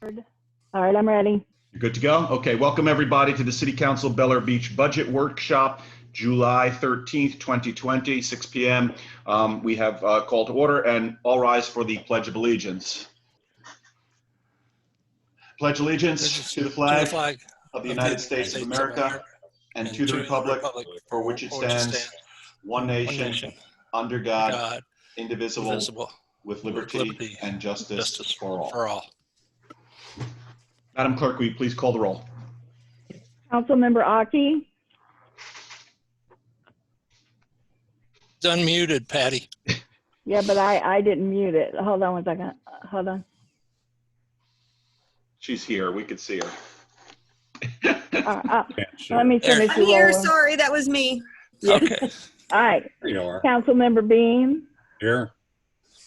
All right, I'm ready. You're good to go? Okay, welcome everybody to the City Council Bel Air Beach Budget Workshop, July 13th, 2020, 6 p.m. We have a call to order, and all rise for the Pledge of Allegiance. Pledge allegiance to the flag of the United States of America and to the republic for which it stands, one nation, under God, indivisible, with liberty and justice for all. Madam Clerk, will you please call the roll? Councilmember Aki, It's unmuted, Patty. yeah, but I didn't mute it. Hold on one second. Hold on. She's here. We could see her. Let me finish. I'm here. Sorry, that was me. Yeah. Okay. All right. There you are. Councilmember Bean, Here.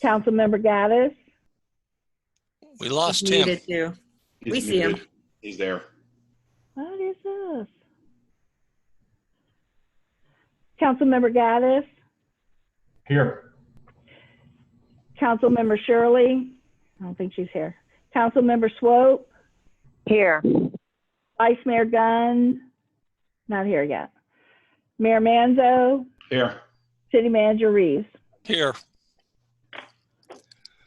Councilmember Gaddis, We lost him. Muted too. He's We see him. muted. He's there. what is this? Councilmember Gaddis, Here. Councilmember Shirley, I don't think she's here. Councilmember Swope, Here. Vice Mayor Gunn, not here yet. Mayor Manzo, Here. City Manager Reeves. Here.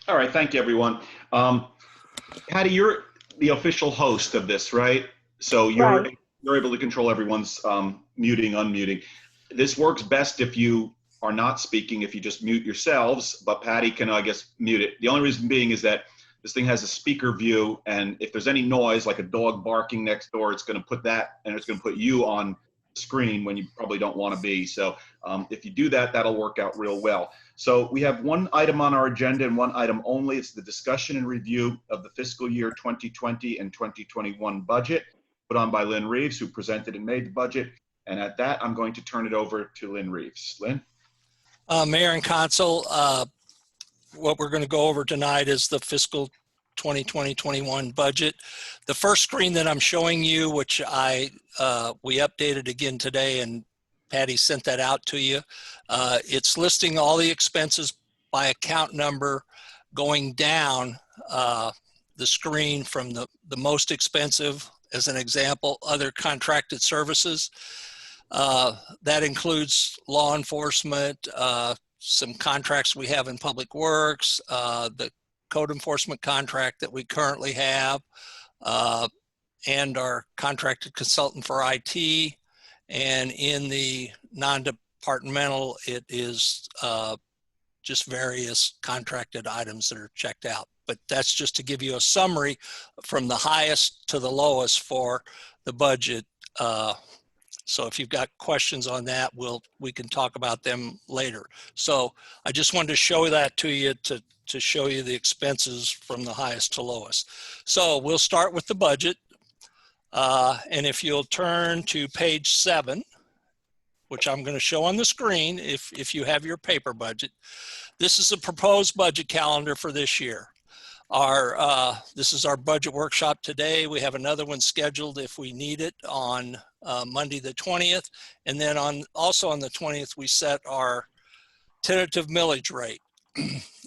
All right, thank you, everyone. Patty, you're the official host of this, right? So you're able to control everyone's muting, unmuting. This works best if you are not speaking, if you just mute yourselves, but Patty can, I guess, mute it. The only reason being is that this thing has a speaker view, and if there's any noise, like a dog barking next door, it's going to put that, and it's going to put you on screen when you probably don't want to be. So if you do that, that'll work out real well. So we have one item on our agenda and one item only. It's the discussion and review of the fiscal year 2020 and 2021 budget put on by Lynn Reeves, who presented and made the budget. And at that, I'm going to turn it over to Lynn Reeves. Lynn? Mayor and Council, what we're going to go over tonight is the fiscal 2020-21 budget. The first screen that I'm showing you, which we updated again today, and Patty sent that out to you. It's listing all the expenses by account number going down the screen from the most expensive, as an example, other contracted services. That includes law enforcement, some contracts we have in public works, the code enforcement contract that we currently have, and our contracted consultant for IT. And in the non-departmental, it is just various contracted items that are checked out. But that's just to give you a summary from the highest to the lowest for the budget. So if you've got questions on that, we can talk about them later. So I just wanted to show that to you to show you the expenses from the highest to lowest. So we'll start with the budget. And if you'll turn to page 7, which I'm going to show on the screen if you have your paper budget. This is a proposed budget calendar for this year. This is our budget workshop today. We have another one scheduled if we need it on Monday the 20th. And then also on the 20th, we set our tentative millage rate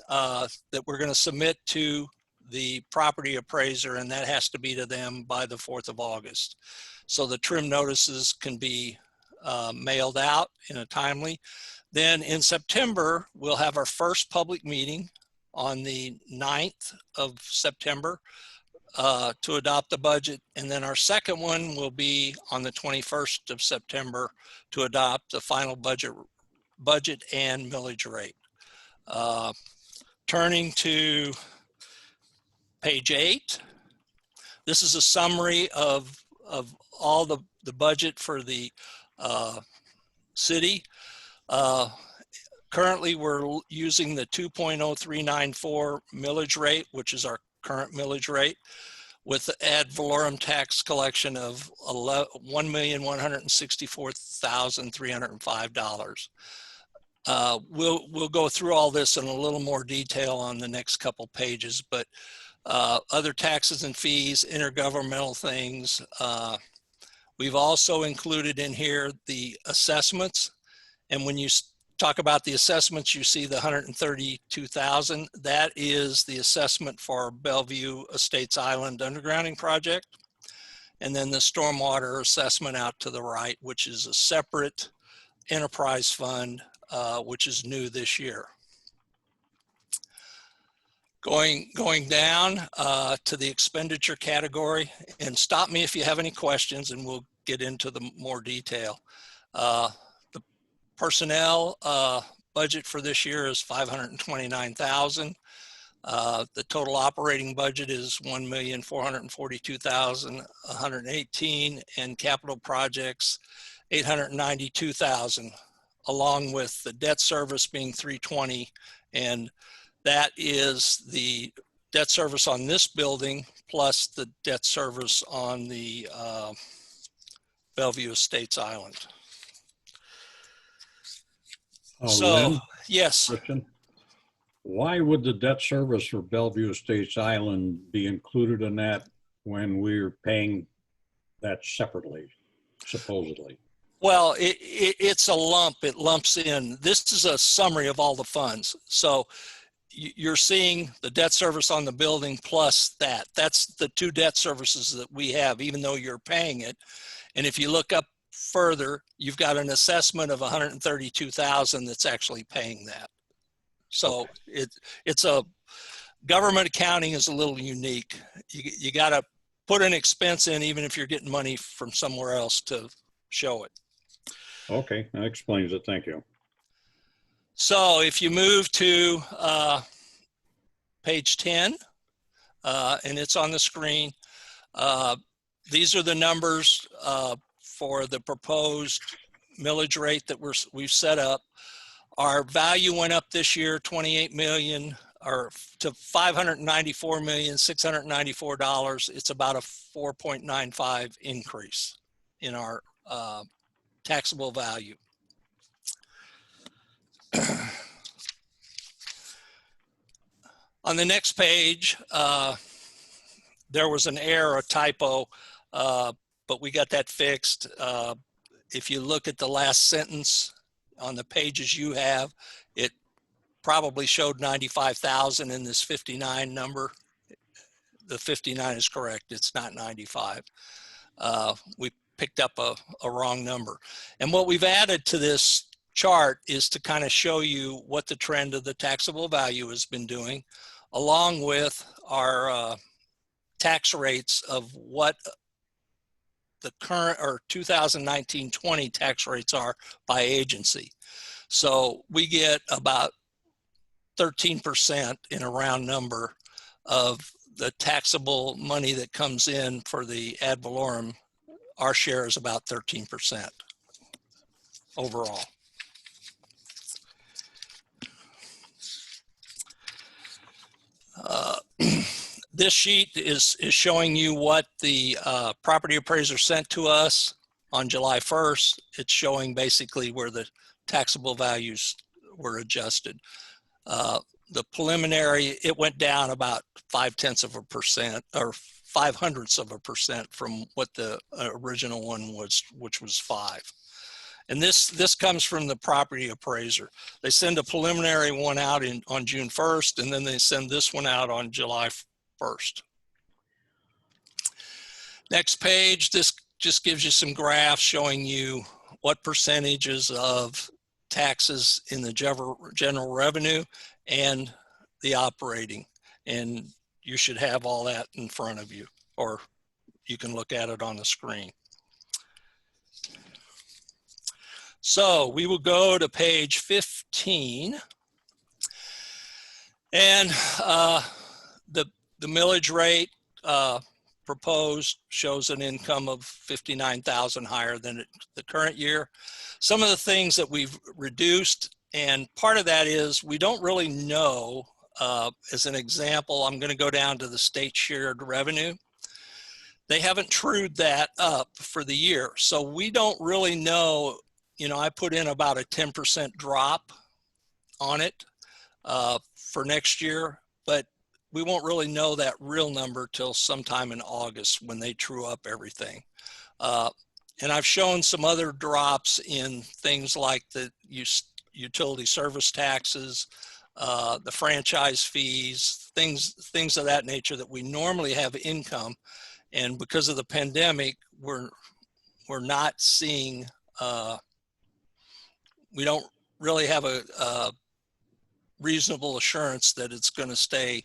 that we're going to submit to the property appraiser, and that has to be to them by the 4th of August. So the trim notices can be mailed out in a timely. Then in September, we'll have our first public meeting on the 9th of September to adopt the budget. And then our second one will be on the 21st of September to adopt the final budget and millage rate. Turning to page 8, this is a summary of all the budget for the city. Currently, we're using the 2.0394 millage rate, which is our current millage rate, with the ad valorem tax collection of $1,164,305. We'll go through all this in a little more detail on the next couple pages, but other taxes and fees, intergovernmental things. We've also included in here the assessments. And when you talk about the assessments, you see the 132,000. That is the assessment for Bellevue Estates Island undergrounding project. And then the stormwater assessment out to the right, which is a separate enterprise fund, which is new this year. Going down to the expenditure category, and stop me if you have any questions and we'll get into the more detail. The personnel budget for this year is $529,000. The total operating budget is $1,442,118, and capital projects $892,000, along with the debt service being $320,000, and that is the debt service on this building plus the debt service on the Bellevue Estates Island. So, Lynn, yes. question. Why would the debt service for Bellevue Estates Island be included in that when we're paying that separately, supposedly? Well, it's a lump. It lumps in. This is a summary of all the funds. So you're seeing the debt service on the building plus that. That's the two debt services that we have, even though you're paying it. And if you look up further, you've got an assessment of $132,000 that's actually paying that. So it's a government accounting is a little unique. You got to put an expense in, even if you're getting money from somewhere else to show it. Okay, that explains it. Thank you. So if you move to page 10, and it's on the screen, these are the numbers for the proposed millage rate that we've set up. Our value went up this year, 28 million, or to $594,694. It's about a 4.95 increase in our taxable value. On the next page, there was an error, a typo, but we got that fixed. If you look at the last sentence on the pages you have, it probably showed 95,000 in this 59 number. The 59 is correct. It's not 95. We picked up a wrong number. And what we've added to this chart is to kind of show you what the trend of the taxable value has been doing, along with our tax rates of what the current or 2019-20 tax rates are by agency. So we get about 13% in a round number of the taxable money that comes in for the ad valorem. Our share is about 13% overall. This sheet is showing you what the property appraiser sent to us on July 1st. It's showing basically where the taxable values were adjusted. The preliminary, it went down about 0.5% or 0.05% from what the original one was, which was 5. And this comes from the property appraiser. They send a preliminary one out on June 1st, and then they send this one out on July 1st. Next page, this just gives you some graphs showing you what percentages of taxes in the general revenue and the operating. And you should have all that in front of you, or you can look at it on the screen. So we will go to page 15. And the millage rate proposed shows an income of $59,000 higher than the current year. Some of the things that we've reduced, and part of that is we don't really know, as an example, I'm going to go down to the state shared revenue. They haven't trued that up for the year. So we don't really know, you know, I put in about a 10% drop on it for next year, but we won't really know that real number till sometime in August when they true up everything. And I've shown some other drops in things like that you utility service taxes, the franchise fees, things of that nature that we normally have income. And because of the pandemic, we're not seeing, we don't really have a reasonable assurance that it's going to stay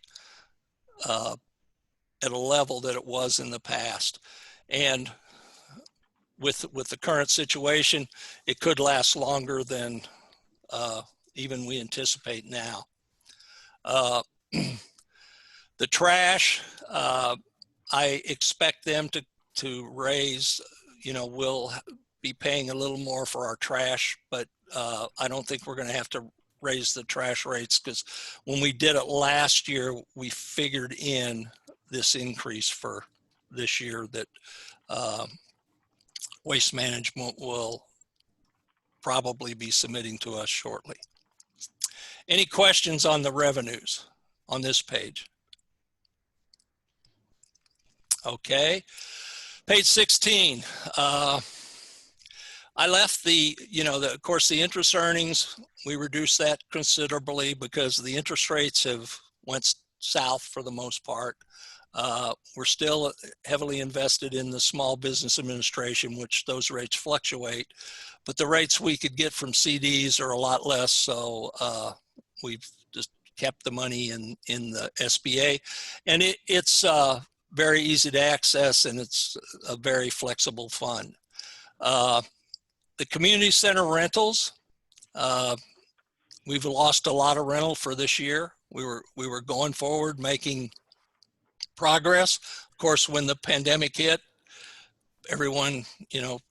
at a level that it was in the past. And with the current situation, it could last longer than even we anticipate now. The trash, I expect them to raise, we'll be paying a little more for our trash, but I don't think we're going to have to raise the trash rates, because when we did it last year, we figured in this increase for this year that Waste Management will probably be submitting to us shortly. Any questions on the revenues on this page? Okay, page 16. I left of course, the interest earnings, we reduced that considerably because the interest rates have went south for the most part. We're still heavily invested in the Small Business Administration, which those rates fluctuate, but the rates we could get from CDs are a lot less. So we've just kept the money in the SBA, and it's very easy to access, and it's a very flexible fund. The community center rentals, we've lost a lot of rental for this year. We were going forward, making progress. Of course, when the pandemic hit, everyone,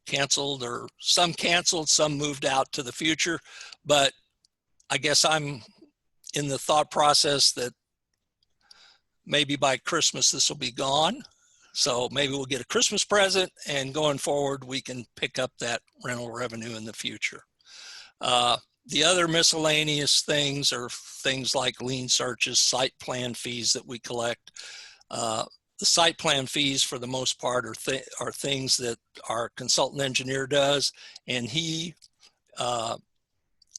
canceled, or some canceled, some moved out to the future. But I guess I'm in the thought process that maybe by Christmas this will be gone. So maybe we'll get a Christmas present, and going forward, we can pick up that rental revenue in the future. The other miscellaneous things are things like lien searches, site plan fees that we collect. The site plan fees, for the most part, are things that our consultant engineer does, and he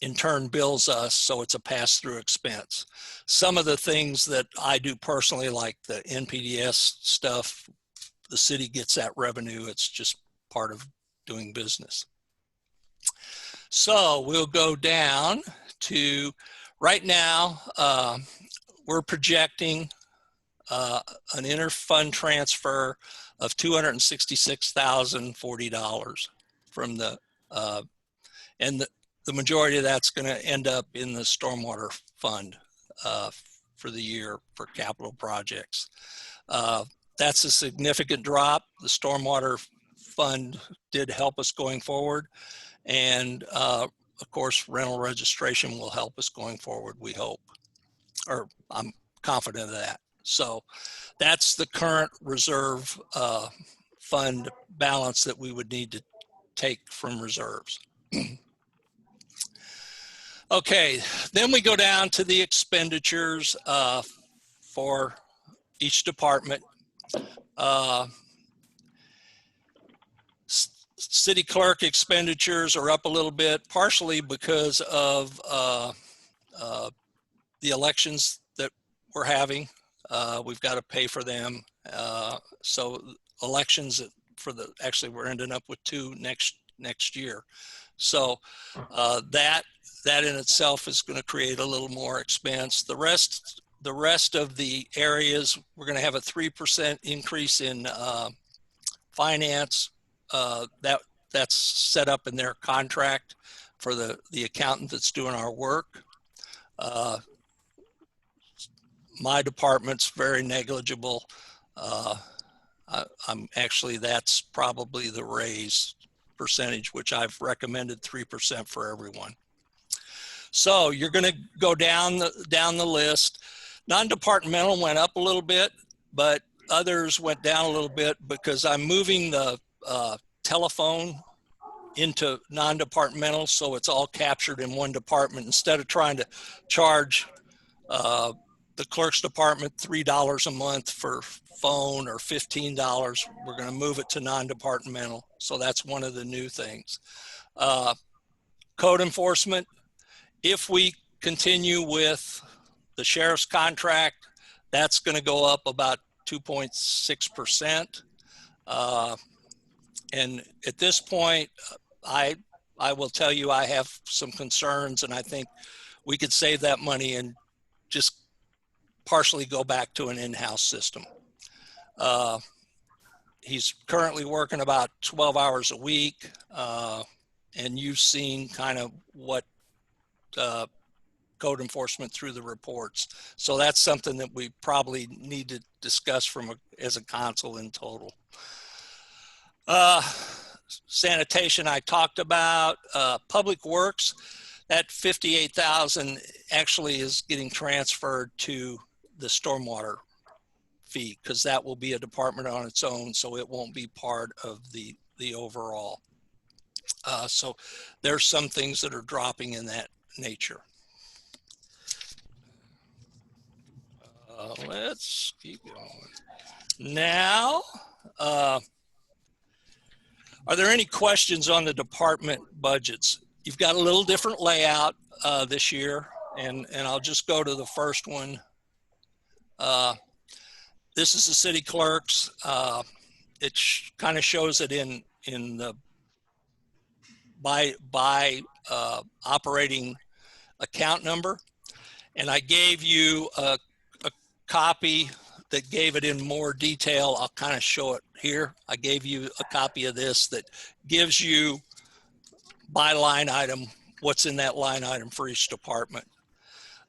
in turn bills us, so it's a pass-through expense. Some of the things that I do personally, like the NPDS stuff, the city gets that revenue. It's just part of doing business. So we'll go down to, right now, we're projecting an interfund transfer of $266,040 from the, and the majority of that's going to end up in the stormwater fund for the year for capital projects. That's a significant drop. The stormwater fund did help us going forward. And of course, rental registration will help us going forward, we hope, or I'm confident of that. So that's the current reserve fund balance that we would need to take from reserves. Okay, then we go down to the expenditures for each department. City clerk expenditures are up a little bit, partially because of the elections that we're having. We've got to pay for them. So elections actually we're ending up with 2 next year. So that in itself is going to create a little more expense. The rest of the areas, we're going to have a 3% increase in finance. That's set up in their contract for the accountant that's doing our work. My department's very negligible. That's probably the raise percentage, which I've recommended 3% for everyone. So you're going to go down the list. Non-departmental went up a little bit, but others went down a little bit because I'm moving the telephone into non-departmental, so it's all captured in one department. Instead of trying to charge the clerk's department $3 a month for phone or $15, we're going to move it to non-departmental. So that's one of the new things. Code enforcement If we continue with the sheriff's contract, that's going to go up about 2.6%. And at this point, I will tell you, I have some concerns, and I think we could save that money and just partially go back to an in-house system. He's currently working about 12 hours a week, and you've seen kind of what code enforcement through the reports. So that's something that we probably need to discuss as a council in total. Sanitation I talked about. Public Works, that 58,000 actually is getting transferred to the stormwater fee, because that will be a department on its own, so it won't be part of the overall. So there's some things that are dropping in that nature. Let's keep going. Now, are there any questions on the department budgets? You've got a little different layout this year, and I'll just go to the first one. This is the city clerks. It kind of shows it in the by operating account number, and I gave you a copy that gave it in more detail. I'll kind of show it here. I gave you a copy of this that gives you by line item what's in that line item for each department.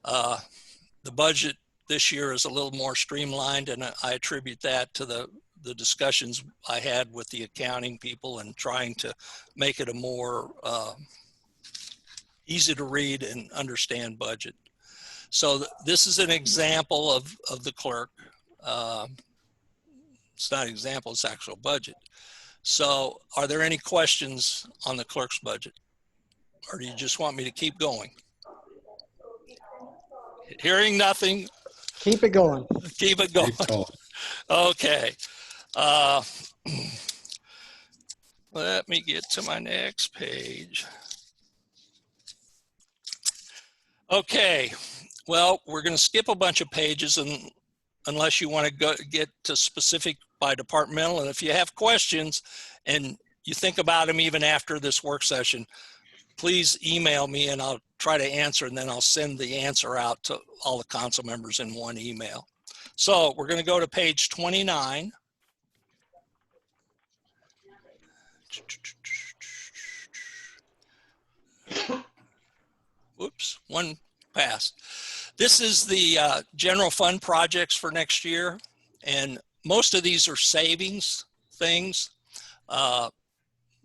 The budget this year is a little more streamlined, and I attribute that to the discussions I had with the accounting people and trying to make it a more easy to read and understand budget. So this is an example of the clerk. It's not an example, it's actual budget. So are there any questions on the clerk's budget? Or do you just want me to keep going? Hearing nothing. Keep it going. Keep it going. Keep going. Okay. Let me get to my next page. Okay. Well, we're going to skip a bunch of pages, and unless you want to get to specific by departmental. And if you have questions and you think about them even after this work session, please email me and I'll try to answer, and then I'll send the answer out to all the council members in one email. So we're going to go to page 29. Whoops, one passed. This is the general fund projects for next year, and most of these are savings things,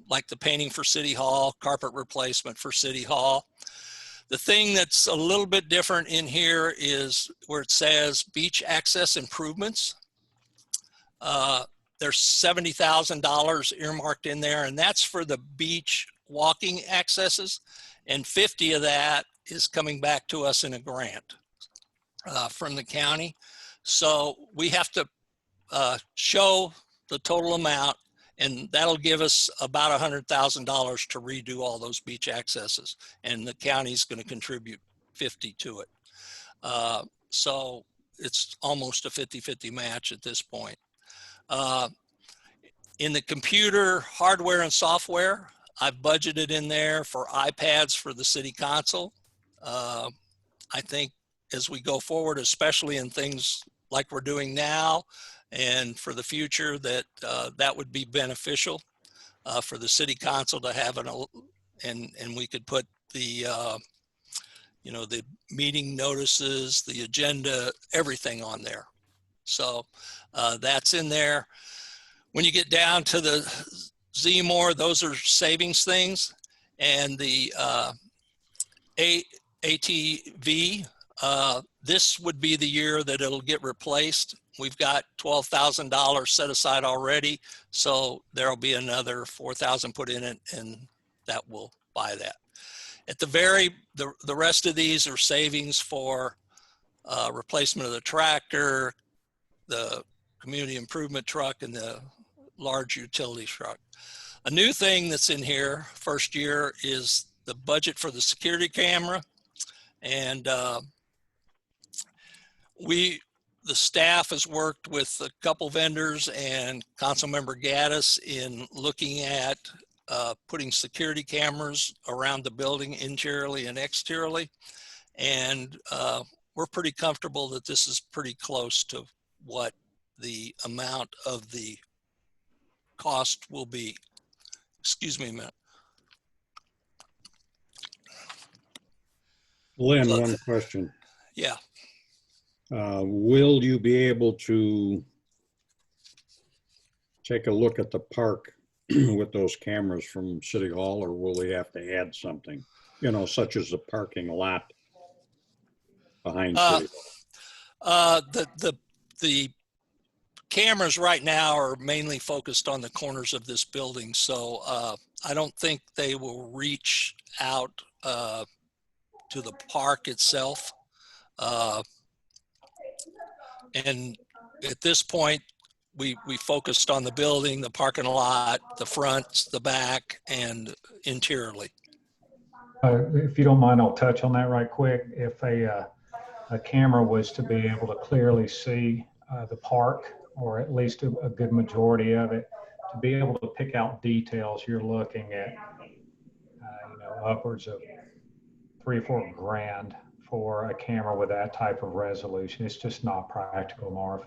like the painting for City Hall, carpet replacement for City Hall. The thing that's a little bit different in here is where it says beach access improvements. There's $70,000 earmarked in there, and that's for the beach walking accesses, and 50 of that is coming back to us in a grant from the county. So we have to show the total amount, and that'll give us about $100,000 to redo all those beach accesses, and the county's going to contribute 50 to it. So it's almost a 50-50 match at this point. In the computer hardware and software, I've budgeted in there for iPads for the city council. I think as we go forward, especially in things like we're doing now and for the future, that that would be beneficial for the city council to have and we could put the you know, the meeting notices, the agenda, everything on there. So that's in there. When you get down to the ZMOR, those are savings things, and the ATV, this would be the year that it'll get replaced. We've got $12,000 set aside already, so there'll be another $4,000 put in it, and that will buy that. At the rest of these are savings for replacement of the tractor, the community improvement truck, and the large utility truck. A new thing that's in here first year is the budget for the security camera. And the staff has worked with a couple vendors and Councilmember Gaddis in looking at putting security cameras around the building interiorly and exteriorly. And we're pretty comfortable that this is pretty close to what the amount of the cost will be. Excuse me a minute. Lynn, one question. Yeah. Will you be able to take a look at the park with those cameras from City Hall, or will we have to add something, you know, such as the parking lot behind City Hall? The cameras right now are mainly focused on the corners of this building. So I don't think they will reach out to the park itself. And at this point, we focused on the building, the parking lot, the front, the back, and interiorly. If you don't mind, I'll touch on that right quick. If a camera was to be able to clearly see the park, or at least a good majority of it, to be able to pick out details, you're looking at upwards of $3 or $4 grand for a camera with that type of resolution. It's just not practical, Marv.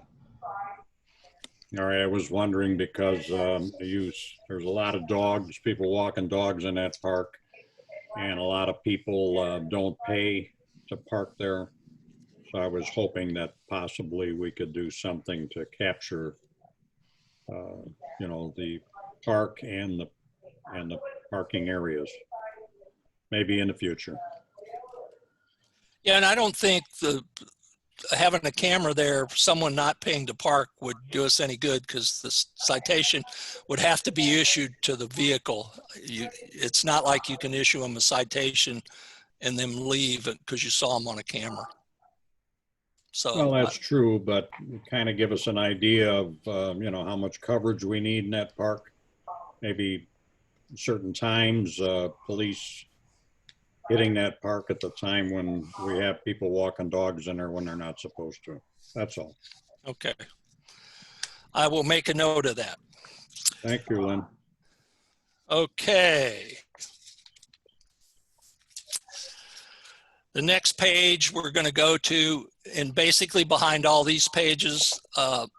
All right, I was wondering because there's a lot of dogs, people walking dogs in that park, and a lot of people don't pay to park there. So I was hoping that possibly we could do something to capture, you know, the park and the parking areas, maybe in the future. Yeah, and I don't think having a camera there, someone not paying to park would do us any good, because the citation would have to be issued to the vehicle. It's not like you can issue them a citation and then leave because you saw them on a camera. So, well, that's true, but kind of give us an idea of, you know, how much coverage we need in that park. Maybe certain times, police hitting that park at the time when we have people walking dogs in there when they're not supposed to. That's all. Okay. I will make a note of that. Thank you, Lynn. Okay. The next page we're going to go to, and basically behind all these pages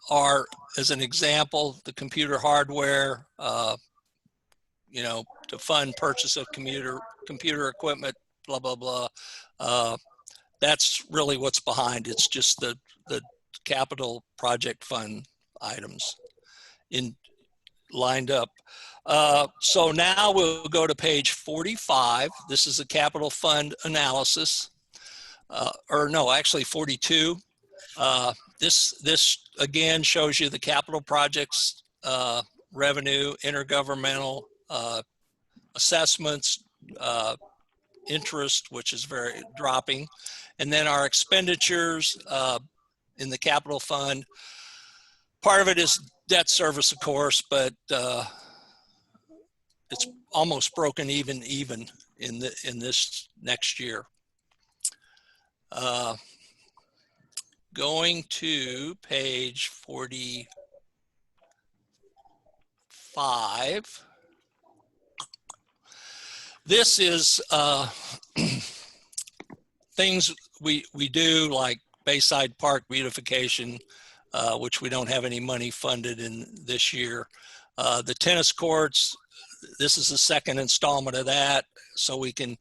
are, as an example, the computer hardware, you know, to fund purchase of computer equipment, blah, blah, blah. That's really what's behind. It's just the capital project fund items lined up. So now we'll go to page 45. This is a capital fund analysis, or no, actually 42. This again shows you the capital projects revenue, intergovernmental assessments, interest, which is very dropping, and then our expenditures in the capital fund. Part of it is debt service, of course, but it's almost broken even in this next year. Going to page 45. This is things we do, like Bayside Park beautification, which we don't have any money funded in this year. The tennis courts, this is the second installment of that, so we can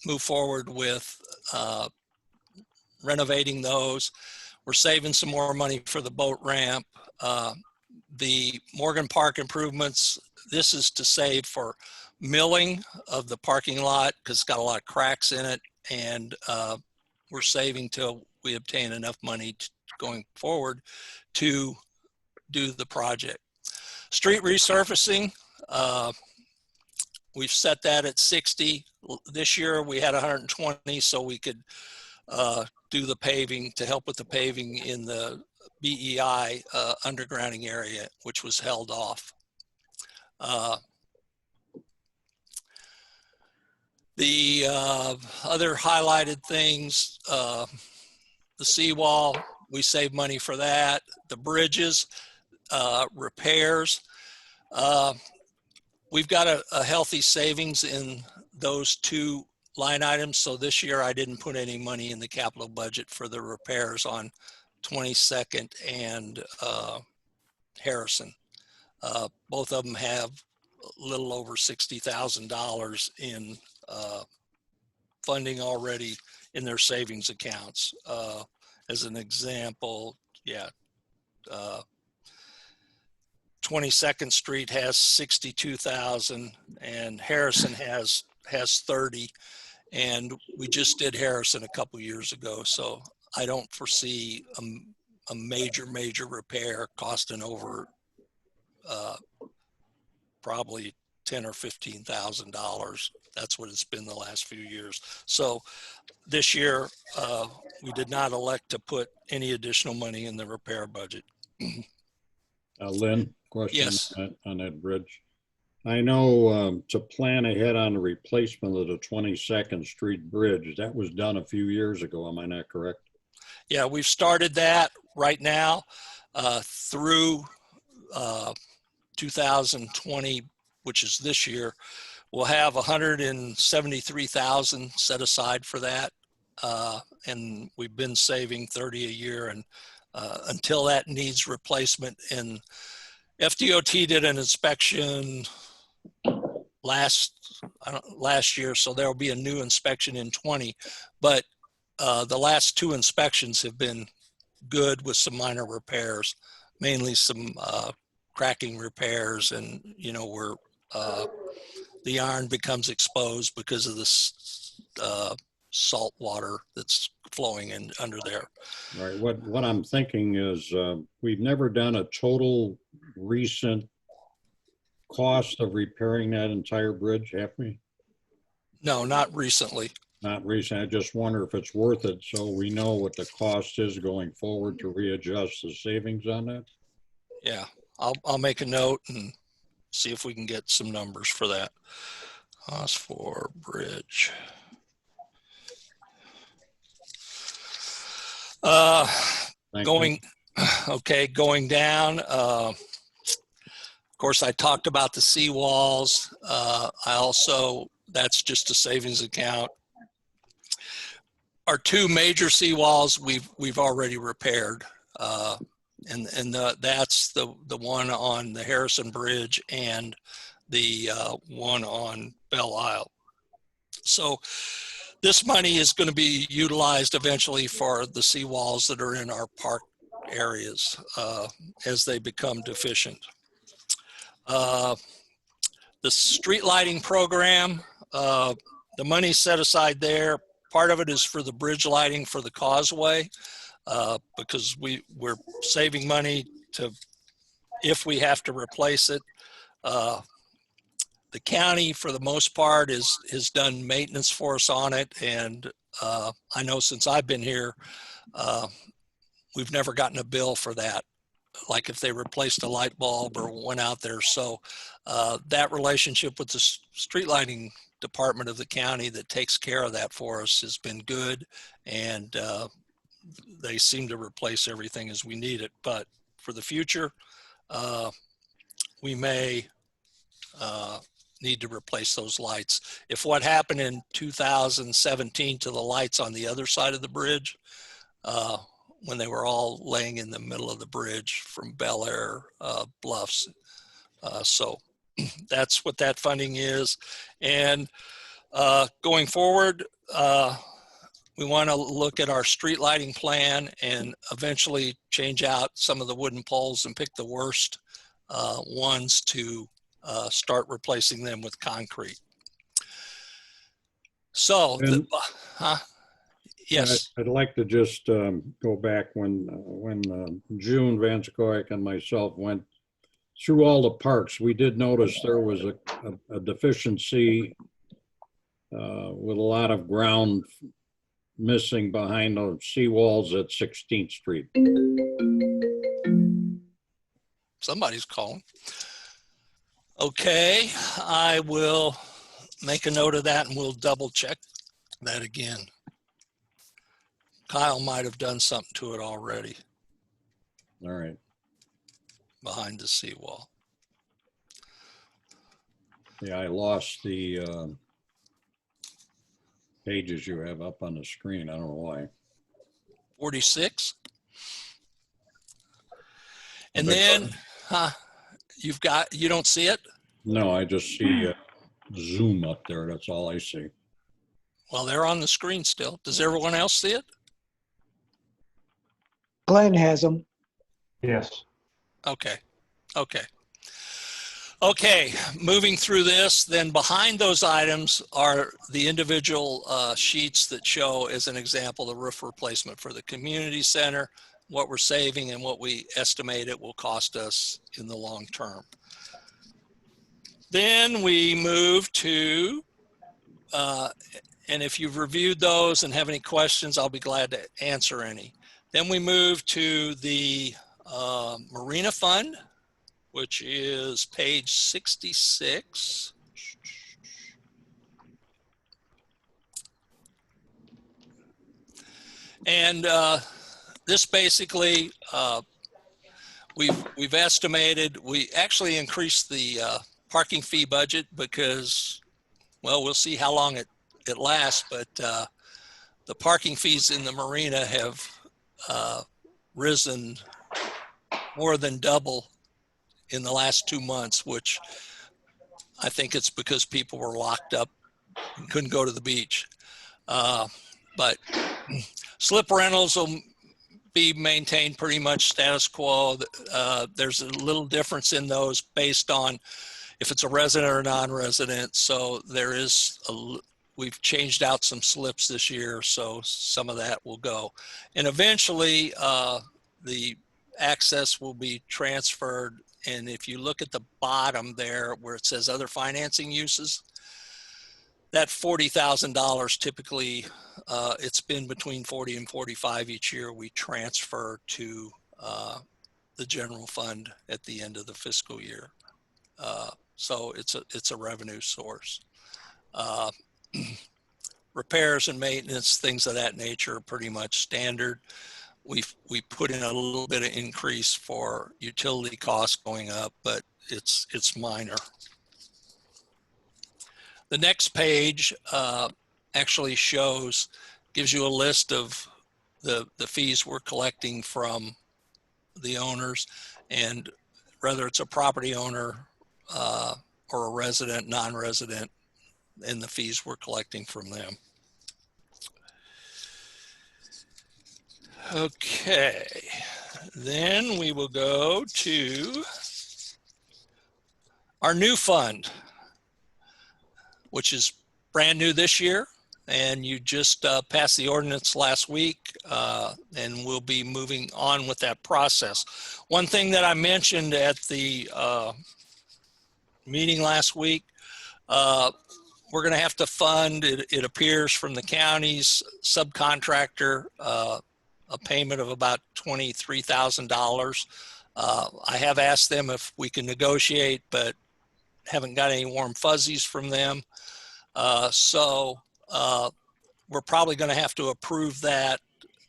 move forward with renovating those. We're saving some more money for the boat ramp. The Morgan Park improvements, this is to save for milling of the parking lot because it's got a lot of cracks in it, and we're saving till we obtain enough money going forward to do the project. Street resurfacing, we've set that at 60. This year we had 120, so we could do the paving, to help with the paving in the BEI undergrounding area, which was held off. The other highlighted things, the seawall, we save money for that. The bridges, repairs. We've got a healthy savings in those two line items. So this year I didn't put any money in the capital budget for the repairs on 22nd and Harrison. Both of them have a little over $60,000 in funding already in their savings accounts. As an example, 22nd Street has 62,000 and Harrison has 30, and we just did Harrison a couple years ago. So I don't foresee a major repair costing over probably $10,000 or $15,000. That's what it's been the last few years. So this year, we did not elect to put any additional money in the repair budget. Lynn, question Yes. on that bridge. I know to plan ahead on the replacement of the 22nd Street Bridge, that was done a few years ago. Am I not correct? Yeah, we've started that right now through 2020, which is this year. We'll have 173,000 set aside for that. And we've been saving 30 a year, and until that needs replacement. And FDOT did an inspection last year, so there'll be a new inspection in 20. But the last two inspections have been good with some minor repairs, mainly some cracking repairs, and where the iron becomes exposed because of this salt water that's flowing in under there. Right. What I'm thinking is we've never done a total recent cost of repairing that entire bridge, have we? No, not recently. Not recent. I just wonder if it's worth it so we know what the cost is going forward to readjust the savings on that. Yeah, I'll make a note and see if we can get some numbers for that. Cost for bridge. Thank you. Going down. Of course, I talked about the seawalls. That's just a savings account. Our two major seawalls we've already repaired, and that's the one on the Harrison Bridge and the one on Belle Isle. So this money is going to be utilized eventually for the seawalls that are in our park areas as they become deficient. The street lighting program, the money set aside there, part of it is for the bridge lighting for the causeway, because we're saving money if we have to replace it. The county, for the most part, has done maintenance for us on it, and I know since I've been here, we've never gotten a bill for that, like if they replaced a light bulb or went out there. So that relationship with the street lighting department of the county that takes care of that for us has been good, and they seem to replace everything as we need it. But for the future, we may need to replace those lights. If what happened in 2017 to the lights on the other side of the bridge, when they were all laying in the middle of the bridge from Bel Air Bluffs. So that's what that funding is. And going forward, we want to look at our street lighting plan and eventually change out some of the wooden poles and pick the worst ones to start replacing them with concrete. So, yes. I'd like to just go back when June Van Scoik and myself went through all the parks. We did notice there was a deficiency with a lot of ground missing behind the seawalls at 16th Street. Somebody's calling. Okay, I will make a note of that and we'll double check that again. Kyle might have done something to it already All right. behind the seawall. Yeah, I lost the pages you have up on the screen. I don't know why. 46. And beg then you don't see it? No, I just see Zoom up there. That's all I see. Well, they're on the screen still. Does everyone else see it? Glenn has them. Yes. Okay. Okay. Okay. Moving through this, then behind those items are the individual sheets that show, as an example, the roof replacement for the community center, what we're saving and what we estimate it will cost us in the long term. Then we move to, and if you've reviewed those and have any questions, I'll be glad to answer any. Then we move to the Marina Fund, which is page 66. And this basically, we've estimated, we actually increased the parking fee budget because, well, we'll see how long it lasts, but the parking fees in the marina have risen more than double in the last 2 months, which I think it's because people were locked up and couldn't go to the beach. But slip rentals will be maintained pretty much status quo. There's a little difference in those based on if it's a resident or non-resident. So there is we've changed out some slips this year, so some of that will go. And eventually the access will be transferred. And if you look at the bottom there where it says other financing uses, that $40,000 typically, it's been between 40 and 45 each year. We transfer to the general fund at the end of the fiscal year. So it's a revenue source. Repairs and maintenance, things of that nature are pretty much standard. We put in a little bit of increase for utility costs going up, but it's minor. The next page actually gives you a list of the fees we're collecting from the owners, and whether it's a property owner or a resident, non-resident, and the fees we're collecting from them. Okay, then we will go to our new fund, which is brand new this year. And you just passed the ordinance last week, and we'll be moving on with that process. One thing that I mentioned at the meeting last week, we're going to have to fund, it appears from the county's subcontractor, a payment of about $23,000. I have asked them if we can negotiate, but haven't got any warm fuzzies from them. We're probably going to have to approve that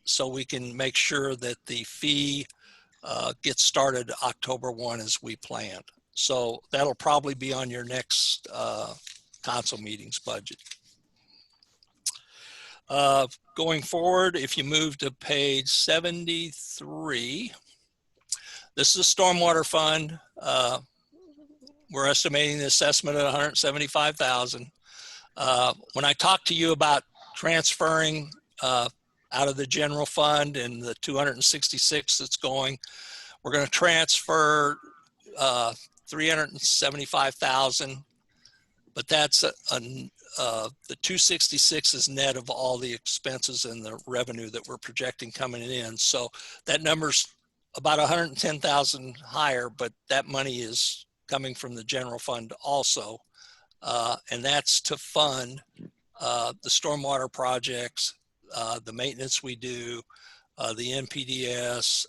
so we can make sure that the fee gets started October 1 as we planned. So that'll probably be on your next council meeting's budget. Going forward, if you move to page 73, this is a stormwater fund. We're estimating the assessment at $175,000. When I talked to you about transferring out of the general fund and the 266 that's going, we're going to transfer 375,000, but that's the 266 is net of all the expenses and the revenue that we're projecting coming in. So that number's about 110,000 higher, but that money is coming from the general fund also. And that's to fund the stormwater projects, the maintenance we do, the NPDS,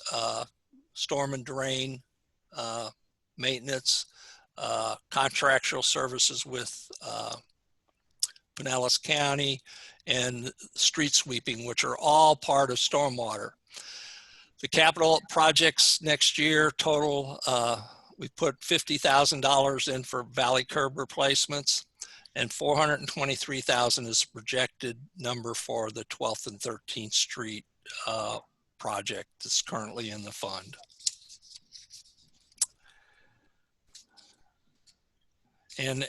storm and drain maintenance, contractual services with Pinellas County, and street sweeping, which are all part of stormwater. The capital projects next year total, we put $50,000 in for valley curb replacements, and $423,000 is the projected number for the 12th and 13th Street project that's currently in the fund. And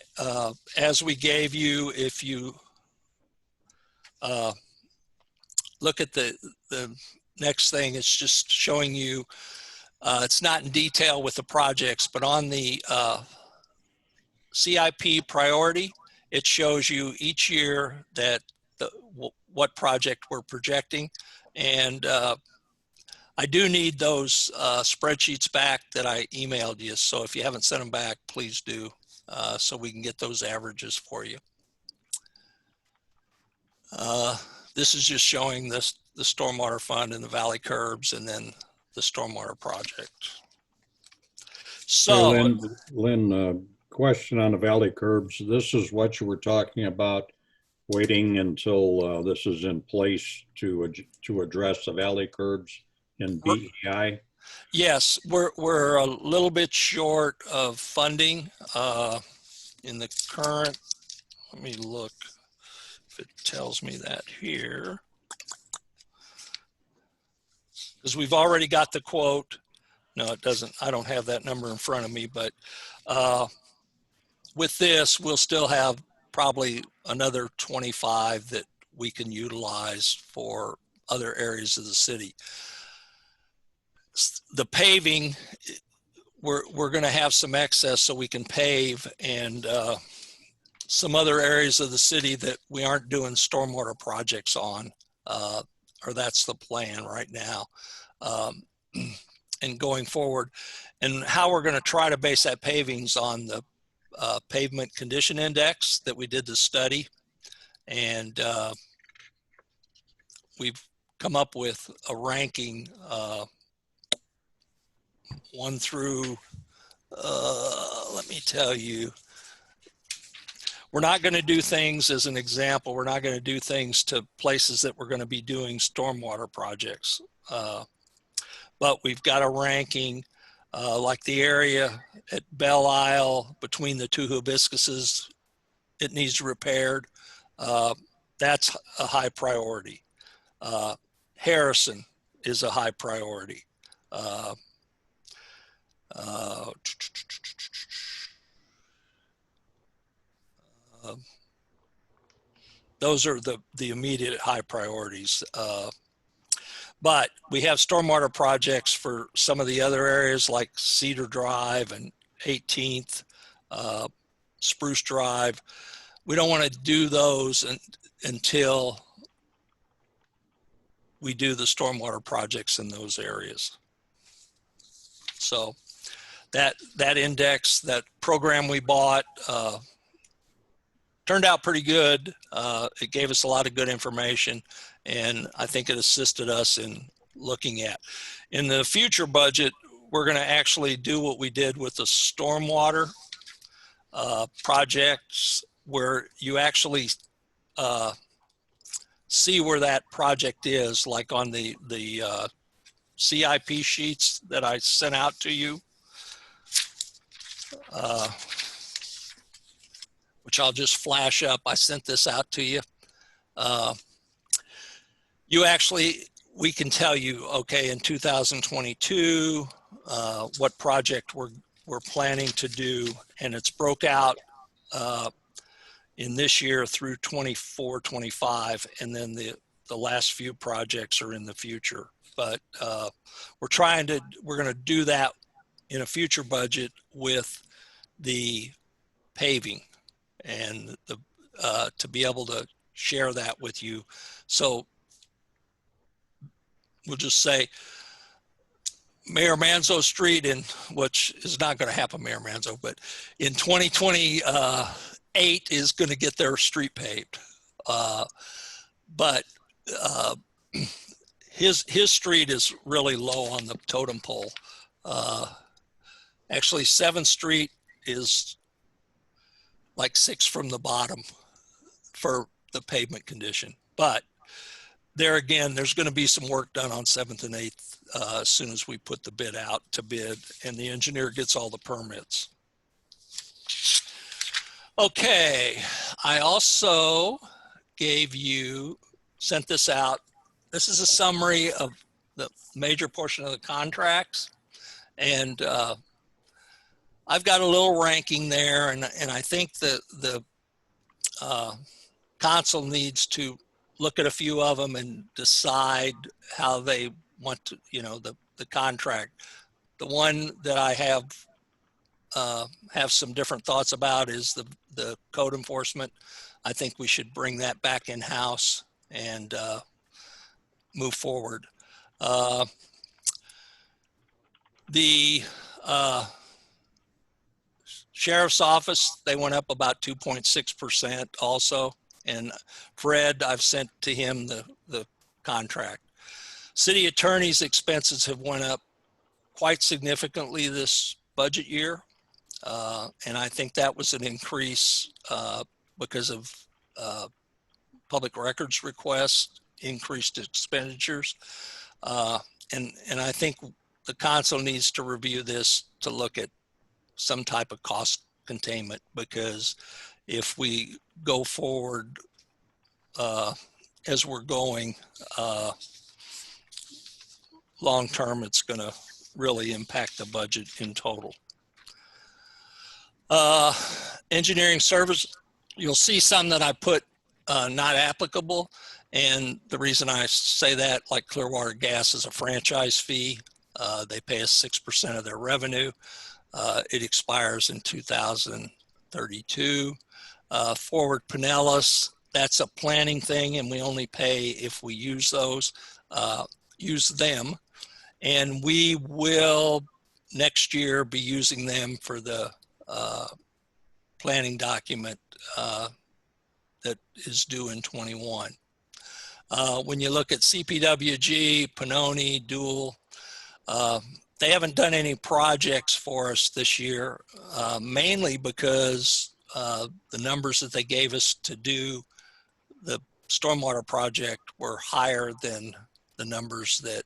as we gave you, if you look at the next thing, it's just showing you, it's not in detail with the projects, but on the CIP priority, it shows you each year that what project we're projecting. And I do need those spreadsheets back that I emailed you. So if you haven't sent them back, please do, so we can get those averages for you. This is just showing the stormwater fund and the valley curbs, and then the stormwater project. So, Hey, Lynn, question on the valley curbs. This is what you were talking about, waiting until this is in place to address the valley curbs in BEI? yes, we're a little bit short of funding in the current. Let me look if it tells me that here, because we've already got the quote. No, it doesn't. I don't have that number in front of me, but with this, we'll still have probably another 25 that we can utilize for other areas of the city. The paving, we're going to have some excess so we can pave, and some other areas of the city that we aren't doing stormwater projects on, or that's the plan right now. And going forward, and how we're going to try to base that pavings on the pavement condition index that we did the study, and we've come up with a ranking 1 through let me tell you, we're not going to do things, as an example, we're not going to do things to places that we're going to be doing stormwater projects, but we've got a ranking like the area at Belle Isle between the two hibiscuses, it needs repaired. That's a high priority. Harrison is a high priority. Those are the immediate high priorities. But we have stormwater projects for some of the other areas like Cedar Drive and 18th, Spruce Drive. We don't want to do those until we do the stormwater projects in those areas. So that index, that program we bought, turned out pretty good. It gave us a lot of good information, and I think it assisted us in looking at. In the future budget, we're going to actually do what we did with the stormwater projects, where you actually see where that project is, like on the CIP sheets that I sent out to you, which I'll just flash up. I sent this out to you. You actually, we can tell you, okay, in 2022, what project we're planning to do, and it's broke out in this year through 24, 25, and then the last few projects are in the future. But we're going to do that in a future budget with the paving, and to be able to share that with you. So we'll just say Mayor Manzo Street, which is not going to happen, Mayor Manzo, but in 2028 is going to get their street paved. But his street is really low on the totem pole. Actually, 7th Street is like 6 from the bottom. for the pavement condition. But there again, there's going to be some work done on 7th and 8th as soon as we put the bid out to bid and the engineer gets all the permits. Okay, I also sent this out. This is a summary of the major portion of the contracts. And I've got a little ranking there, and I think that the council needs to look at a few of them and decide how they want to, the contract. The one that I have some different thoughts about is the code enforcement. I think we should bring that back in-house and move forward. The sheriff's office, they went up about 2.6% also. And Fred, I've sent to him the contract. City attorney's expenses have went up quite significantly this budget year. And I think that was an increase because of public records requests, increased expenditures. And I think the council needs to review this to look at some type of cost containment, because if we go forward as we're going, long term, it's going to really impact the budget in total. Engineering service, you'll see some that I put not applicable. And the reason I say that, like Clearwater Gas is a franchise fee. They pay us 6% of their revenue. It expires in 2032. Forward Pinellas, that's a planning thing, and we only pay if we use them. And we will next year be using them for the planning document that is due in 21. When you look at CPWG, Pannoni, Dual, they haven't done any projects for us this year, mainly because the numbers that they gave us to do the stormwater project were higher than the numbers that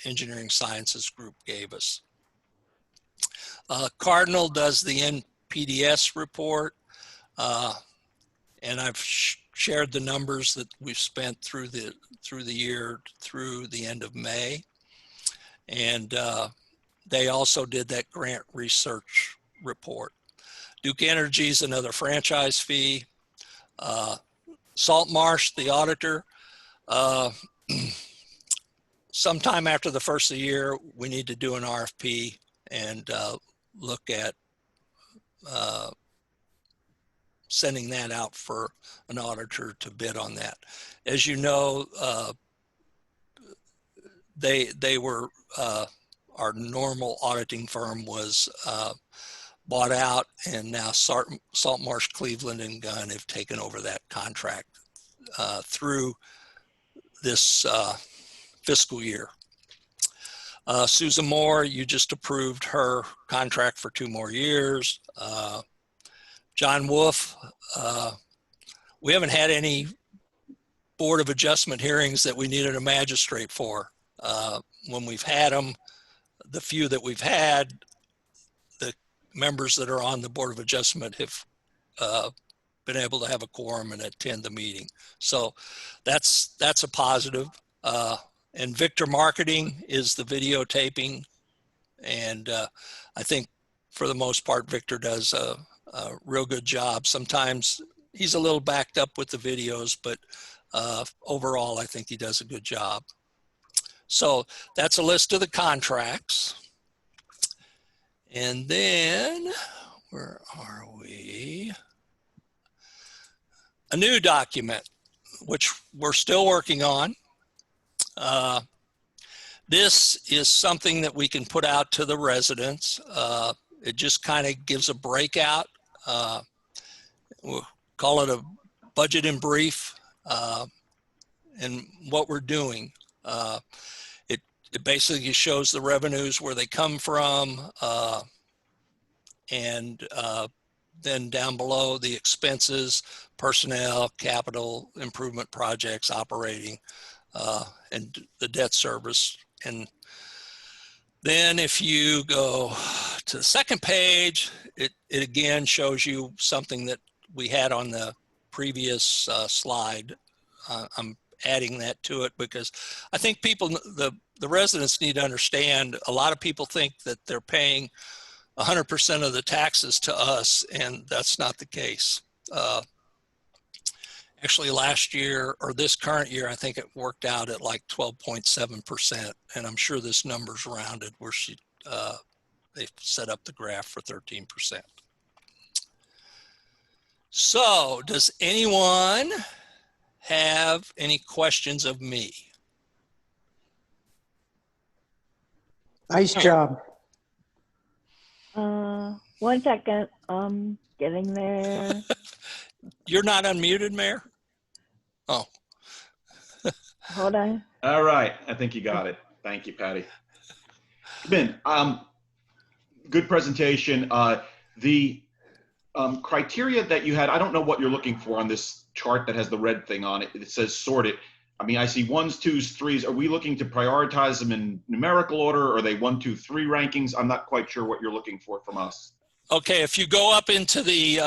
Engineering Sciences Group gave us. Cardinal does the NPDS report, and I've shared the numbers that we've spent through the year through the end of May. And they also did that grant research report. Duke Energy is another franchise fee. Salt Marsh, the auditor, sometime after the first of the year, we need to do an RFP and look at sending that out for an auditor to bid on that. As you know, they were, our normal auditing firm was bought out, and now Salt Marsh, Cleveland, and Gunn have taken over that contract through this fiscal year. Susan Moore, you just approved her contract for 2 more years. John Wolf, we haven't had any Board of Adjustment hearings that we needed a magistrate for. When we've had them, the few that we've had, the members that are on the Board of Adjustment have been able to have a quorum and attend the meeting. So that's a positive. And Victor Marketing is the videotaping. And I think for the most part, Victor does a real good job. Sometimes he's a little backed up with the videos, but overall, I think he does a good job. So that's a list of the contracts. And then, where are we? A new document, which we're still working on. This is something that we can put out to the residents. It just kind of gives a breakout. We'll call it a budget in brief, and what we're doing. It basically shows the revenues, where they come from, and then down below, the expenses, personnel, capital improvement projects, operating, and the debt service. And then if you go to the second page, it again shows you something that we had on the previous slide. I'm adding that to it because I think people, the residents need to understand, a lot of people think that they're paying 100% of the taxes to us, and that's not the case. Actually, last year or this current year, I think it worked out at like 12.7%, and I'm sure this number's rounded where they've set up the graph for 13%. So, does anyone have any questions of me? Nice job. 1 second. Getting there. You're not unmuted, Mayor? Oh. Hold on. All right, I think you got it. Thank you, Patty. Ben, good presentation. The criteria that you had, I don't know what you're looking for on this chart that has the red thing on it. It says sorted. I mean, I see 1s, 2s, 3s. Are we looking to prioritize them in numerical order? Or are they 1, 2, 3 rankings? I'm not quite sure what you're looking for from us. Okay, if you go up into the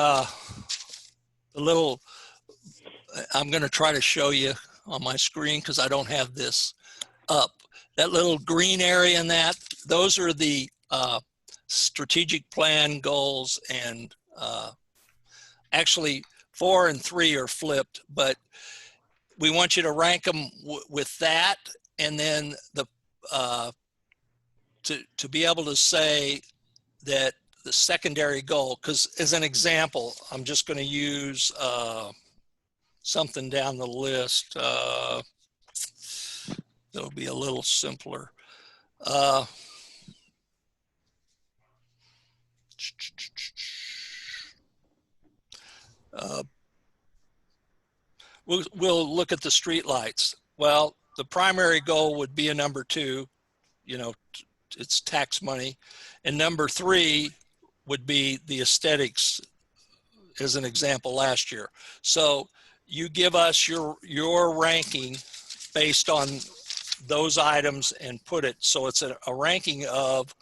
little, I'm going to try to show you on my screen because I don't have this up. That little green area in that, those are the strategic plan goals, and actually 4 and 3 are flipped, but we want you to rank them with that, and then the to be able to say that the secondary goal, because as an example, I'm just going to use something down the list. That'll be a little simpler. We'll look at the street lights. Well, the primary goal would be a number 2, you know, it's tax money. And number 3 would be the aesthetics, as an example last year. So you give us your ranking based on those items and put it, so it's a ranking of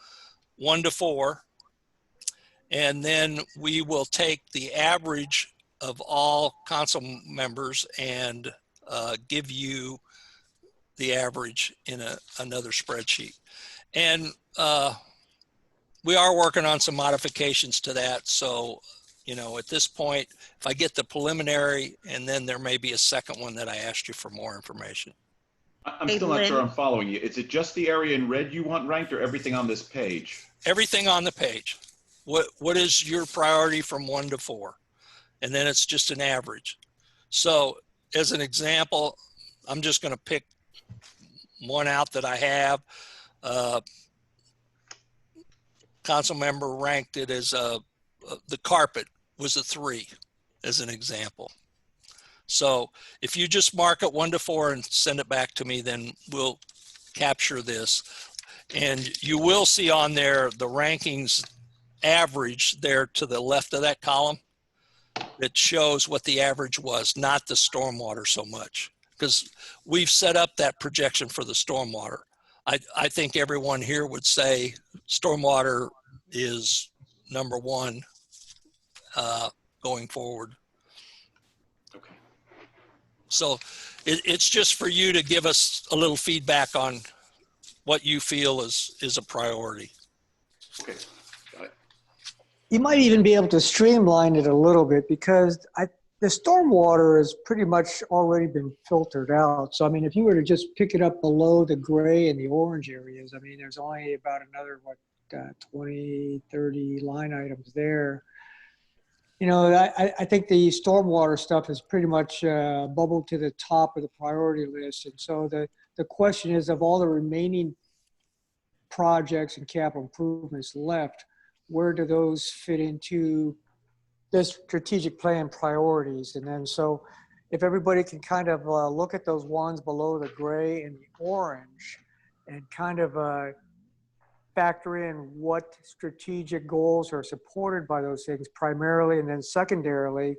1 to 4. And then we will take the average of all council members and give you the average in another spreadsheet. And we are working on some modifications to that. So, you know, at this point, if I get the preliminary, and then there may be a second one that I asked you for more information. I'm Hey, still not sure Lynn. I'm following you. Is it just the area in red you want ranked or everything on this page? Everything on the page. What is your priority from 1 to 4? And then it's just an average. So as an example, I'm just going to pick one out that I have. Council member ranked it as the carpet was a 3 as an example. So if you just mark it 1 to 4 and send it back to me, then we'll capture this. And you will see on there the rankings average there to the left of that column that shows what the average was, not the stormwater so much, because we've set up that projection for the stormwater. I think everyone here would say stormwater is number 1 going forward. Okay. So it's just for you to give us a little feedback on what you feel is a priority. Okay. Got it. You might even be able to streamline it a little bit because the stormwater has pretty much already been filtered out. So, I mean, if you were to just pick it up below the gray and the orange areas, I mean, there's only about another, 20, 30 line items there. You know, I think the stormwater stuff is pretty much bubbled to the top of the priority list. And so the question is, of all the remaining projects and capital improvements left, where do those fit into this strategic plan priorities? And then so if everybody can kind of look at those ones below the gray and the orange and kind of factor in what strategic goals are supported by those things primarily, and then secondarily,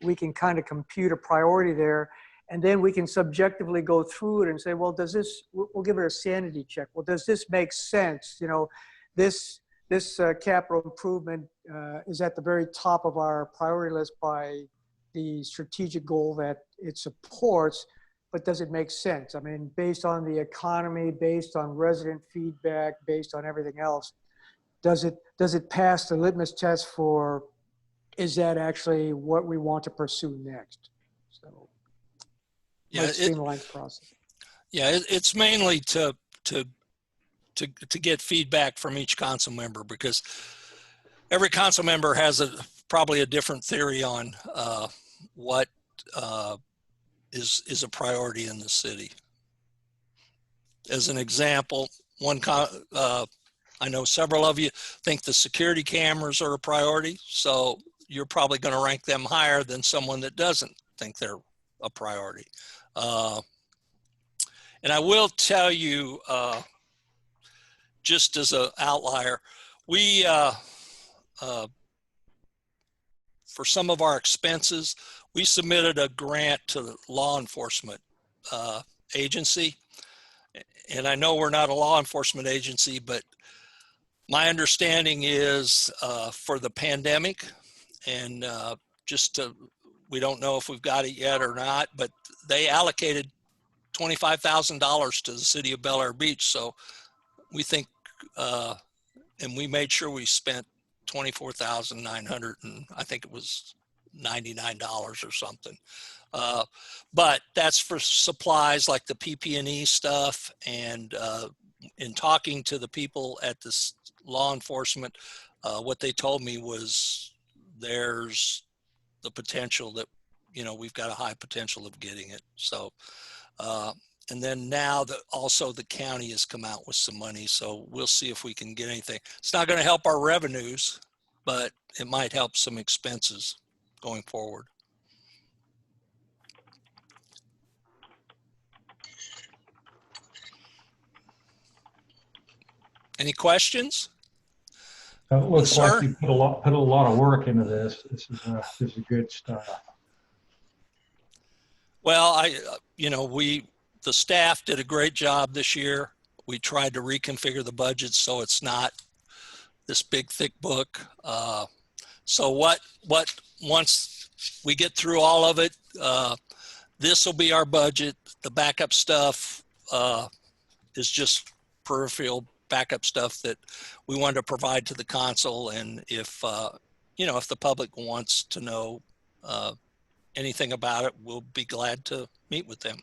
we can kind of compute a priority there, and then we can subjectively go through it and say, well, does this, we'll give it a sanity check. Well, does this make sense? You know, this capital improvement is at the very top of our priority list by the strategic goal that it supports, but does it make sense? I mean, based on the economy, based on resident feedback, based on everything else, does it pass the litmus test for, is that actually what we want to pursue next? So, Yeah, might streamline the process. Yeah, it's mainly to get feedback from each council member, because every council member has probably a different theory on what is a priority in the city. As an example, I know several of you think the security cameras are a priority, so you're probably going to rank them higher than someone that doesn't think they're a priority. And I will tell you, just as an outlier, we, for some of our expenses, we submitted a grant to the law enforcement agency. And I know we're not a law enforcement agency, but my understanding is for the pandemic, and we don't know if we've got it yet or not, but they allocated $25,000 to the city of Bel Air Beach. So we think, and we made sure we spent $24,900, and I think it was $99 or something. But that's for supplies like the PP&E stuff. And in talking to the people at this law enforcement, what they told me was there's the potential that, you know, we've got a high potential of getting it. So, and then now that also the county has come out with some money, so we'll see if we can get anything. It's not going to help our revenues, but it might help some expenses going forward. Any questions? It looks Yes, sir. like you put a lot of work into this. This is good stuff. Well, the staff did a great job this year. We tried to reconfigure the budget so it's not this big thick book. So once we get through all of it, this will be our budget. The backup stuff is just peripheral backup stuff that we wanted to provide to the council. And if if the public wants to know anything about it, we'll be glad to meet with them.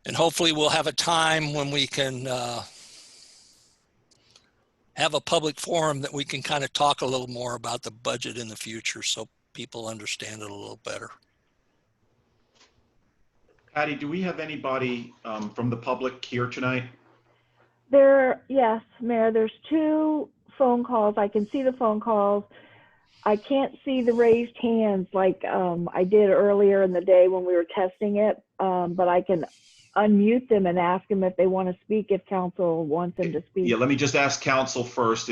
And hopefully we'll have a time when we can have a public forum that we can kind of talk a little more about the budget in the future so people understand it a little better. Patty, do we have anybody from the public here tonight? Yes, Mayor, there's 2 phone calls. I can see the phone calls. I can't see the raised hands like I did earlier in the day when we were testing it, but I can unmute them and ask them if they want to speak, if council wants them to speak. Yeah, let me just ask council first.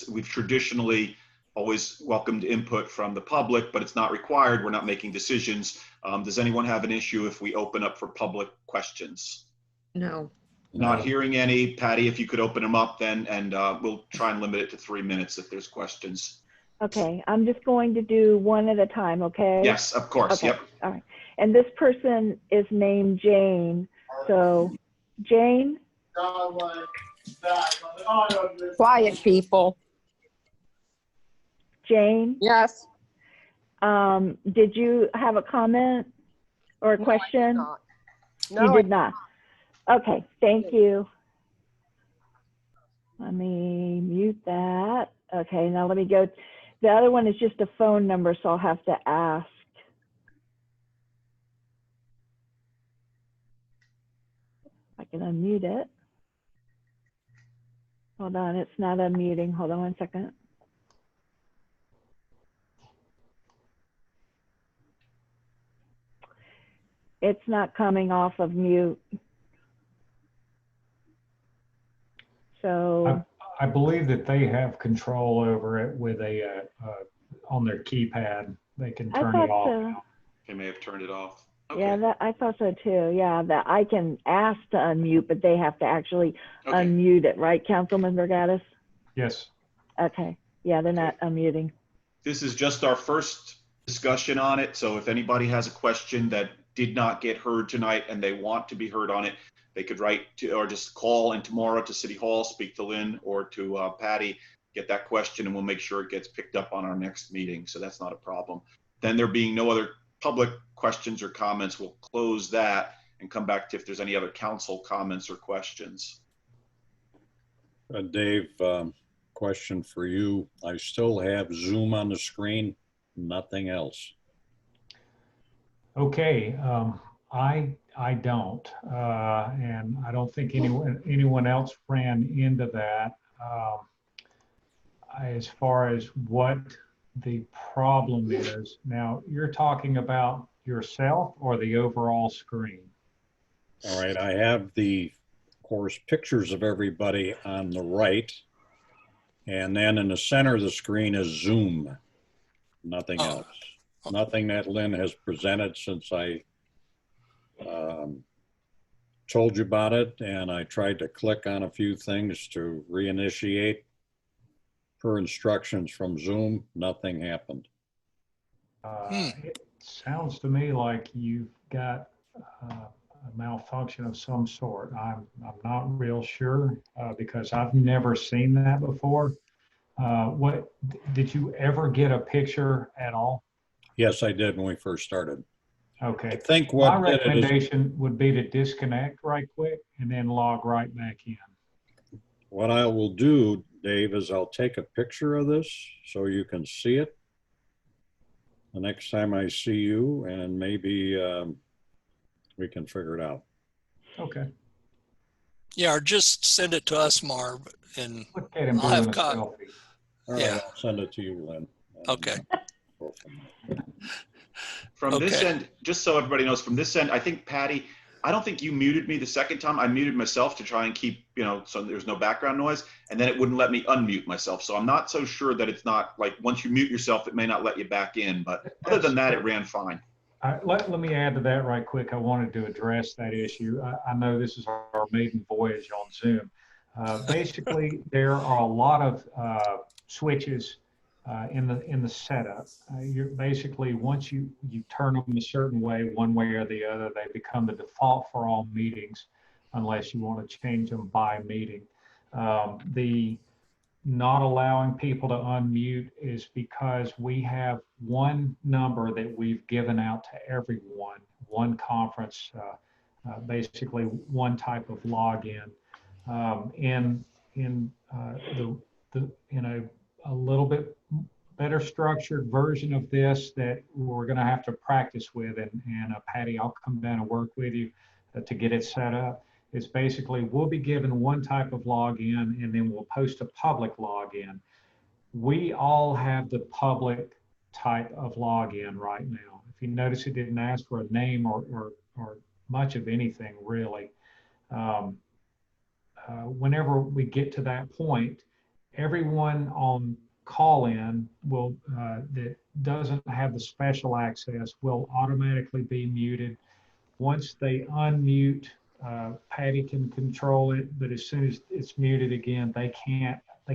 We've traditionally always welcomed input from the public, but it's not required. We're not making decisions. Does anyone have an issue if we open up for public questions? No. Not hearing any. Patty, if you could open them up then, and we'll try and limit it to 3 minutes if there's questions. Okay, I'm just going to do one at a time, okay? Yes, of course. Okay. Yep. All right. And this person is named Jane. So, Jane? Quiet people. Jane? Yes. Did you have a comment or a question? No, You did not. Okay, thank you. Let me mute that. Okay, now let me go. The other one is just a phone number, so I'll have to ask. I can unmute it. Hold on, it's not unmuting. Hold on one second. It's not coming off of mute. So, I believe that they have control over it with on their keypad. They can I turn thought it off. so. They may have turned it off. Okay. Yeah, that I thought so too. Yeah, that I can ask to unmute, but they have to actually Okay. unmute it, right, Councilman Vergatis? Yes. Okay. Yeah, they're not unmuting. This is just our first discussion on it. So if anybody has a question that did not get heard tonight and they want to be heard on it, they could write to, or just call in tomorrow to City Hall, speak to Lynn or to Patty, get that question, and we'll make sure it gets picked up on our next meeting. So that's not a problem. Then there being no other public questions or comments, we'll close that and come back to if there's any other council comments or questions. Dave, question for you. I still have Zoom on the screen, nothing else. Okay. I don't, and I don't think anyone else ran into that. As far as what the problem is, now you're talking about yourself or the overall screen? All right, I have the, of course, pictures of everybody on the right. And then in the center of the screen is Zoom, nothing else. Nothing that Lynn has presented since I told you about it, and I tried to click on a few things to reinitiate. Per instructions from Zoom, nothing happened. It sounds to me like you've got a malfunction of some sort. I'm not real sure because I've never seen that before. What did you ever get a picture at all? Yes, I did when we first started. Okay. I think My what did it is, recommendation would be to disconnect right quick and then log right back in. what I will do, Dave, is I'll take a picture of this so you can see it the next time I see you, and maybe we can figure it out. Okay. Yeah, or just send it to us, Marv, and Look at him I'll have doing a selfie. All right, Yeah. I'll send it to you, Lynn. And Okay. go from there. From this Okay. end, just so everybody knows, from this end, I think Patty, I don't think you muted me the second time. I muted myself to try and keep, so there's no background noise, and then it wouldn't let me unmute myself. So I'm not so sure that it's not like once you mute yourself, it may not let you back in, but other than that, it ran fine. Let me add to that right quick. I wanted to address that issue. I know this is our maiden voyage on Zoom. Basically, there are a lot of switches in the setup. You're basically, once you turn them a certain way, one way or the other, they become the default for all meetings, unless you want to change them by meeting. The not allowing people to unmute is because we have one number that we've given out to everyone, one conference, basically one type of login. In a little bit better structured version of this that we're going to have to practice with, and Patty, I'll come down and work with you to get it set up. It's basically we'll be given one type of login, and then we'll post a public login. We all have the public type of login right now. If you notice, it didn't ask for a name or much of anything really. Whenever we get to that point, everyone on call-in will that doesn't have the special access will automatically be muted. Once they unmute, Patty can control it, but as soon as it's muted again, they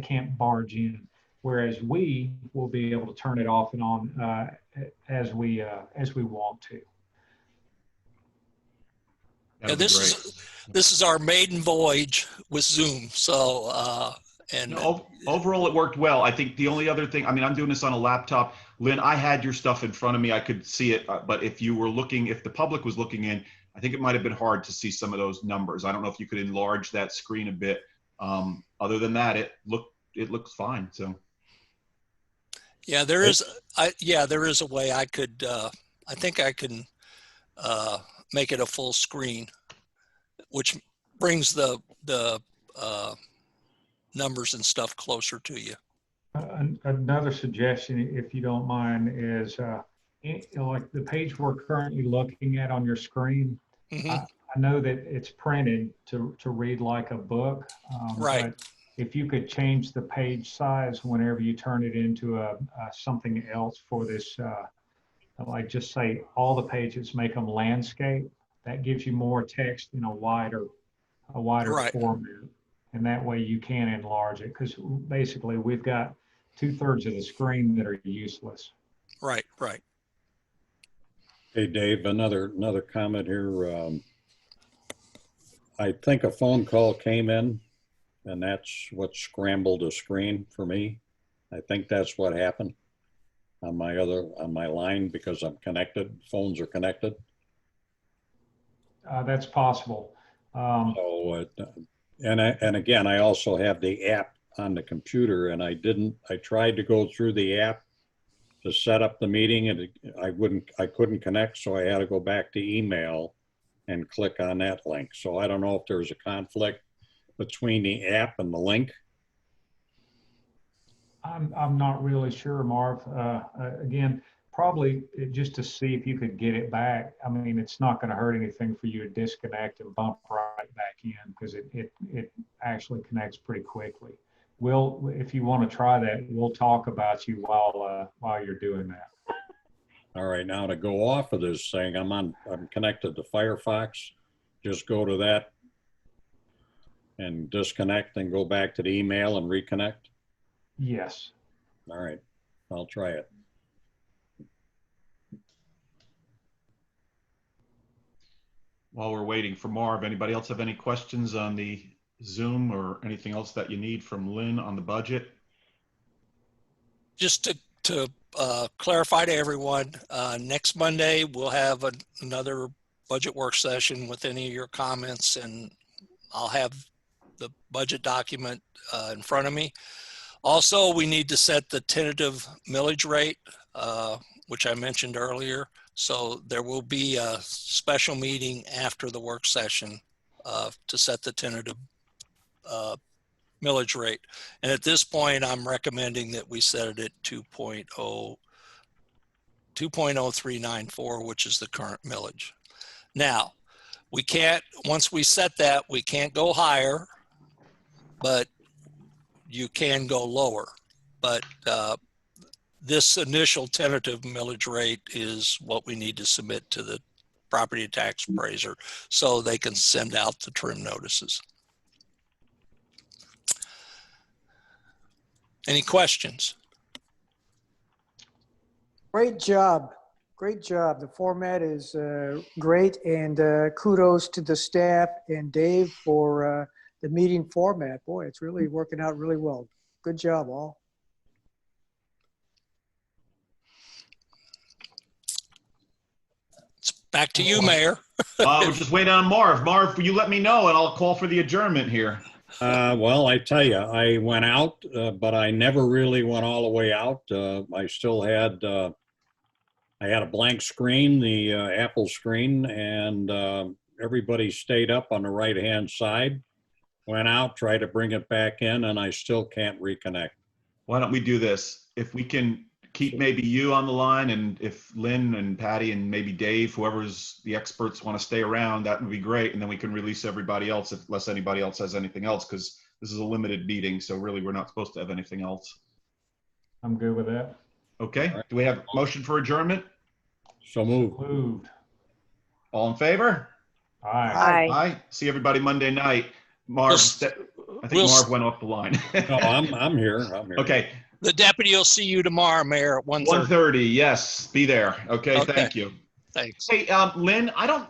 can't barge in. Whereas we will be able to turn it off and on as we want to. Yeah, this is our maiden voyage with Zoom. So Overall, it worked well. I think the only other thing, I'm doing this on a laptop. Lynn, I had your stuff in front of me. I could see it, but if you were looking, if the public was looking in, I think it might have been hard to see some of those numbers. I don't know if you could enlarge that screen a bit. Other than that, it looks fine. So. Yeah, there is a way I could, I think I can make it a full screen, which brings the numbers and stuff closer to you. Another suggestion, if you don't mind, is like the page we're currently looking at on your screen. Mm-hmm. I know that it's printed to read like a book, right. if you could change the page size whenever you turn it into something else for this, like just say all the pages, make them landscape. That gives you more text in a wider Right. format. And that way you can enlarge it, because basically we've got 2/3 of the screen that are useless. Right, right. Hey, Dave, another comment here. I think a phone call came in, and that's what scrambled a screen for me. I think that's what happened on my line, because I'm connected. Phones are connected. That's possible. And again, I also have the app on the computer, and I tried to go through the app to set up the meeting, and I couldn't connect, so I had to go back to email and click on that link. So I don't know if there's a conflict between the app and the link. I'm not really sure, Marv. Again, probably just to see if you could get it back. I mean, it's not going to hurt anything for you to disconnect and bump right back in, because it actually connects pretty quickly. If you want to try that, we'll talk about you while you're doing that. All right, now to go off of this thing, I'm connected to Firefox. Just go to that and disconnect and go back to the email and reconnect. Yes. All right, I'll try it. While we're waiting for Marv, anybody else have any questions on the Zoom or anything else that you need from Lynn on the budget? Just to clarify to everyone, next Monday, we'll have another budget work session with any of your comments, and I'll have the budget document in front of me. Also, we need to set the tentative millage rate, which I mentioned earlier. So there will be a special meeting after the work session to set the tentative millage rate. And at this point, I'm recommending that we set it at 2.0394, which is the current millage. Now, once we set that, we can't go higher, but you can go lower. But this initial tentative millage rate is what we need to submit to the property tax appraiser so they can send out the trim notices. Any questions? Great job. Great job. The format is great, and kudos to the staff and Dave for the meeting format. Boy, it's really working out really well. Good job, all. It's back to you, Mayor. We're just waiting on Marv. Marv, you let me know and I'll call for the adjournment here. Well, I tell you, I went out, but I never really went all the way out. I still had, I had a blank screen, the Apple screen, and everybody stayed up on the right-hand side. Went out, tried to bring it back in, and I still can't reconnect. Why don't we do this? If we can keep maybe you on the line, and if Lynn and Patty and maybe Dave, whoever's the experts, want to stay around, that would be great. And then we can release everybody else unless anybody else has anything else, because this is a limited meeting. So really, we're not supposed to have anything else. I'm good with that. Okay. Do we have a motion for adjournment? So moved. Moved. All in favor? Aye. Aye. See everybody Monday night. Marv, I think Marv went off the line. No, I'm here. Okay. The deputy will see you tomorrow, Mayor, at 1:30. 1:30. Yes, be there. Okay. Thank you. Thanks. Hey, Lynn, I don't